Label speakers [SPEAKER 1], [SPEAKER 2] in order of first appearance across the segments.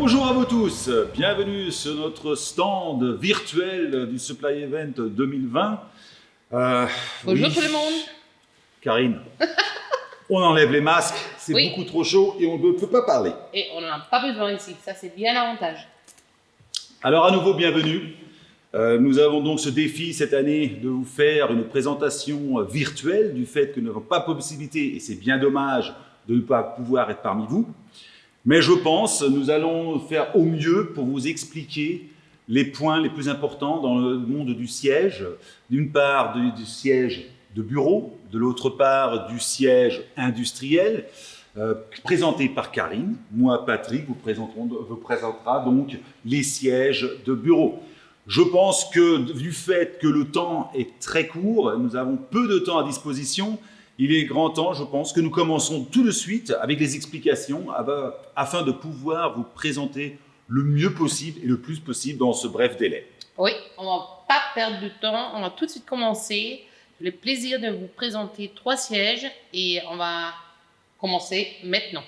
[SPEAKER 1] Bonjour à vous tous, bienvenue sur notre stand virtuel du Supply Event 2020.
[SPEAKER 2] Bonjour tout le monde.
[SPEAKER 1] Karine, on enlève les masques, c'est beaucoup trop chaud et on ne peut pas parler.
[SPEAKER 2] Et on n'en a pas besoin ici, ça c'est bien l'avantage.
[SPEAKER 1] Alors à nouveau, bienvenue. Nous avons donc ce défi cette année de vous faire une présentation virtuelle du fait que nous n'avons pas possibilité, et c'est bien dommage de ne pas pouvoir être parmi vous. Mais je pense que nous allons faire au mieux pour vous expliquer les points les plus importants dans le monde du siège. D'une part, du siège de bureau, de l'autre part, du siège industriel, présenté par Karine. Moi, Patrick, vous présentera donc les sièges de bureau. Je pense que du fait que le temps est très court, nous avons peu de temps à disposition, il est grand temps, je pense, que nous commençons tout de suite avec les explications afin de pouvoir vous présenter le mieux possible et le plus possible dans ce bref délai.
[SPEAKER 2] Oui, on ne va pas perdre de temps, on va tout de suite commencer. J'ai le plaisir de vous présenter 3 sièges et on va commencer maintenant.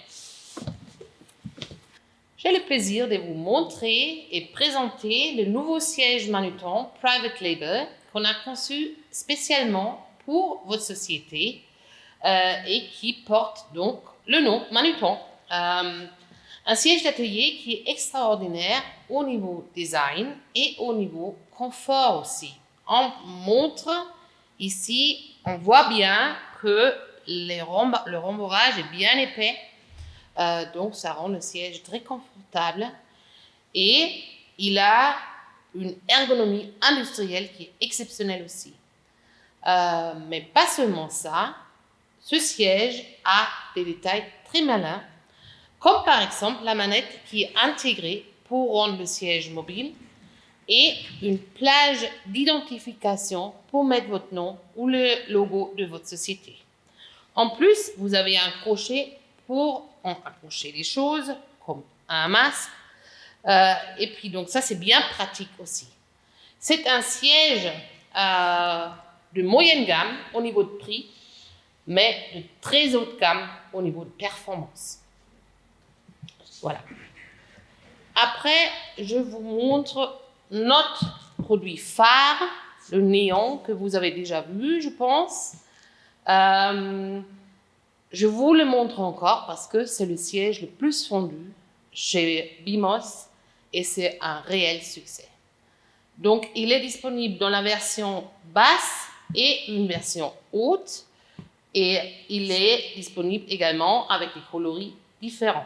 [SPEAKER 2] J'ai le plaisir de vous montrer et présenter le nouveau siège Manutan Private Label qu'on a conçu spécialement pour votre société et qui porte donc le nom Manutan. Un siège d'atelier qui est extraordinaire au niveau design et au niveau confort aussi. On montre ici, on voit bien que le rembourrage est bien épais. Donc ça rend le siège très confortable et il a une ergonomie industrielle qui est exceptionnelle aussi. Mais pas seulement ça, ce siège a des détails très malins, comme par exemple la manette qui est intégrée pour rendre le siège mobile et une plage d'identification pour mettre votre nom ou le logo de votre société. En plus, vous avez un crochet pour accrocher les choses, comme un masque. Et puis, donc, ça, c'est bien pratique aussi. C'est un siège de moyenne gamme au niveau de prix, mais de très haute gamme au niveau de performance. Voilà. Après, je vous montre notre produit phare, le néon, que vous avez déjà vu, je pense. Je vous le montre encore parce que c'est le siège le plus vendu chez Bimos et c'est un réel succès. Donc, il est disponible dans la version basse et une version haute et il est disponible également avec des coloris différents.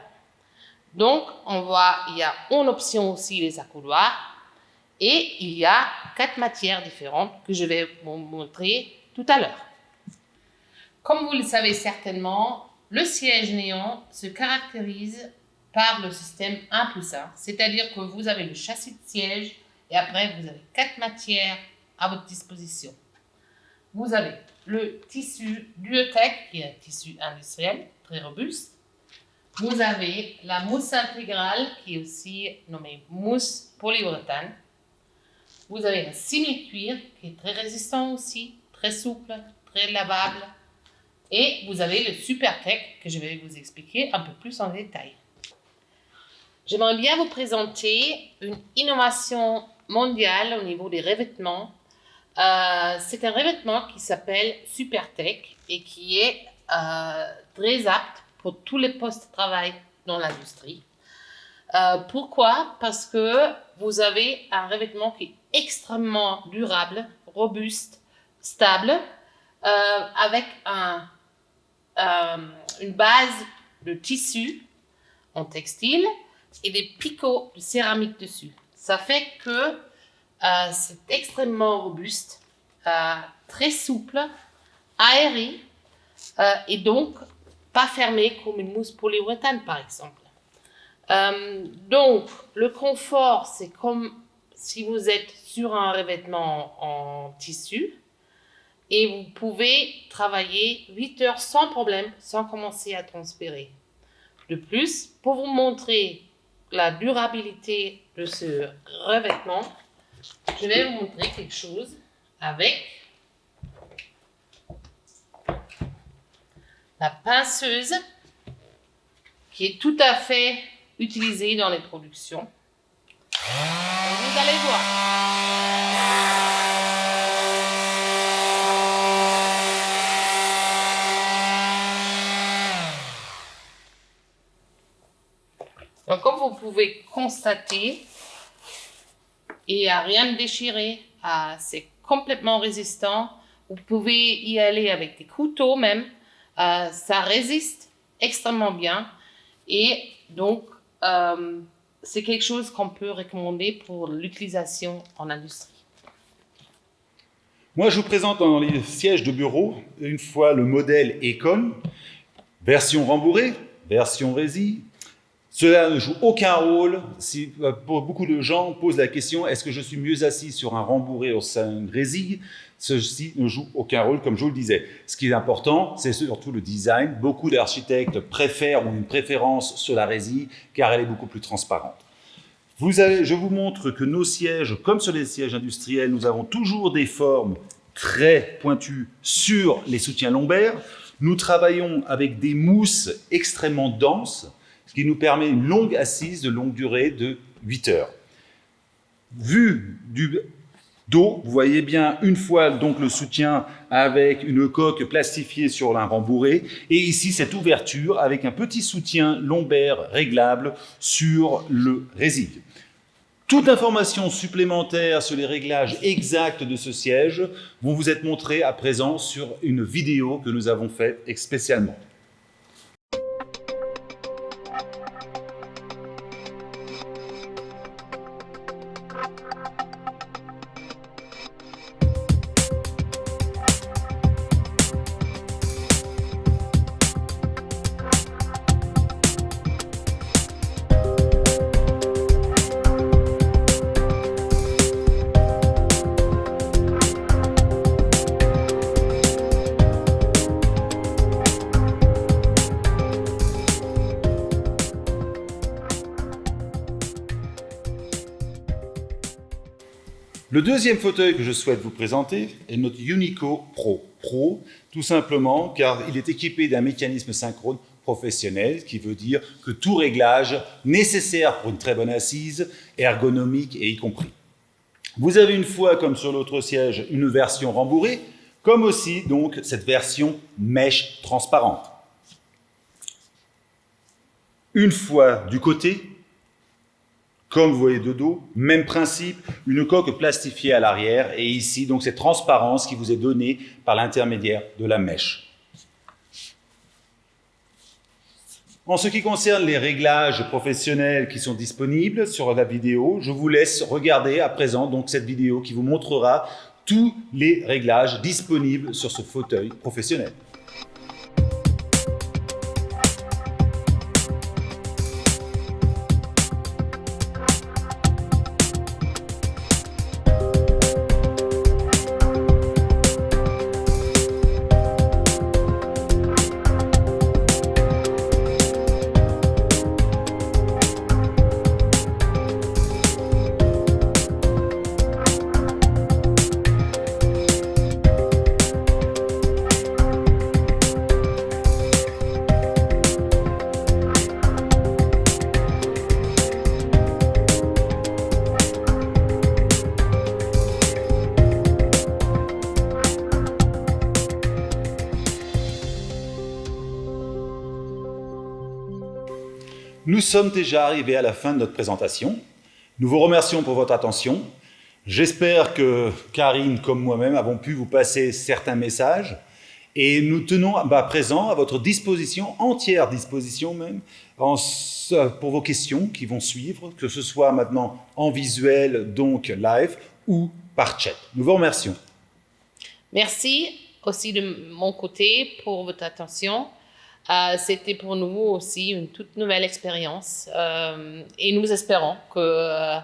[SPEAKER 2] Donc, on voit, il y a en option aussi les accoudoirs et il y a 4 matières différentes que je vais vous montrer tout à l'heure. Comme vous le savez certainement, le siège néon se caractérise par le système 1+1, c'est-à-dire que vous avez le châssis de siège et après vous avez 4 matières à votre disposition. Vous avez le tissu Duotech, qui est un tissu industriel très robuste. Vous avez la mousse intégrale, qui est aussi nommée mousse polyuréthane. Vous avez un simili-cuir, qui est très résistant aussi, très souple, très lavable. Et vous avez le SuperTech, que je vais vous expliquer un peu plus en détail. J'aimerais bien vous présenter une innovation mondiale au niveau des revêtements. C'est un revêtement qui s'appelle SuperTech et qui est très apte pour tous les postes de travail dans l'industrie. Pourquoi? Parce que vous avez un revêtement qui est extrêmement durable, robuste, stable, avec une base de tissu en textile et des picots de céramique dessus. Ça fait que c'est extrêmement robuste, très souple, aéré et donc pas fermé comme une mousse polyuréthane par exemple. Donc le confort, c'est comme si vous êtes sur un revêtement en tissu et vous pouvez travailler 8 heures sans problème, sans commencer à transpirer. De plus, pour vous montrer la durabilité de ce revêtement, je vais vous montrer quelque chose avec la pinceuse qui est tout à fait utilisé dans les productions. Et vous allez voir. Donc, comme vous pouvez constater, il n'y a rien de déchiré. C'est complètement résistant. Vous pouvez y aller avec des couteaux même. Ça résiste extrêmement bien. Et donc, c'est quelque chose qu'on peut recommander pour l'utilisation en industrie.
[SPEAKER 1] Moi, je vous présente dans les sièges de bureau, une fois le modèle Econ, version rembourrée, version rési. Cela ne joue aucun rôle. Si, pour beaucoup de gens posent la question, est-ce que je suis mieux assis sur un rembourré ou sur un résille? Ceci ne joue aucun rôle, comme je vous le disais. Ce qui est important, c'est surtout le design. Beaucoup d'architectes préfèrent ou une préférence sur la résille, car elle est beaucoup plus transparente. Je vous montre que nos sièges, comme sur les sièges industriels, nous avons toujours des formes très pointues sur les soutiens lombaires. Nous travaillons avec des mousses extrêmement denses, ce qui nous permet une longue assise de longue durée de 8 heures. Vu du dos, vous voyez bien une fois donc le soutien avec une coque plastifiée sur un rembourré, et ici cette ouverture avec un petit soutien lombaire réglable sur le résille. Toute information supplémentaire sur les réglages exacts de ce siège vont vous être montrées à présent sur une vidéo que nous avons faite spécialement. Le deuxième fauteuil que je souhaite vous présenter est notre Unico Pro. Pro, tout simplement car il est équipé d'un mécanisme synchrone professionnel, qui veut dire que tout réglage nécessaire pour une très bonne assise est ergonomique et y compris. Vous avez une fois, comme sur l'autre siège, une version rembourrée, comme aussi donc cette version mèche transparente. Une fois du côté, comme vous voyez de dos, même principe, une coque plastifiée à l'arrière, et ici donc cette transparence qui vous est donnée par l'intermédiaire de la mèche. En ce qui concerne les réglages professionnels qui sont disponibles sur la vidéo, je vous laisse regarder à présent donc cette vidéo qui vous montrera tous les réglages disponibles sur ce fauteuil professionnel. Nous sommes déjà arrivés à la fin de notre présentation. Nous vous remercions pour votre attention. J'espère que Karine, comme moi-même, avons pu vous passer certains messages. Et nous tenons à présent à votre disposition, entière disposition même, pour vos questions qui vont suivre, que ce soit maintenant en visuel, donc live, ou par chat. Nous vous remercions.
[SPEAKER 2] Merci aussi de mon côté pour votre attention. C'était pour nous aussi une toute nouvelle expérience et nous espérons que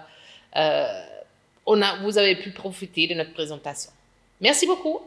[SPEAKER 2] vous avez pu profiter de notre présentation. Merci beaucoup.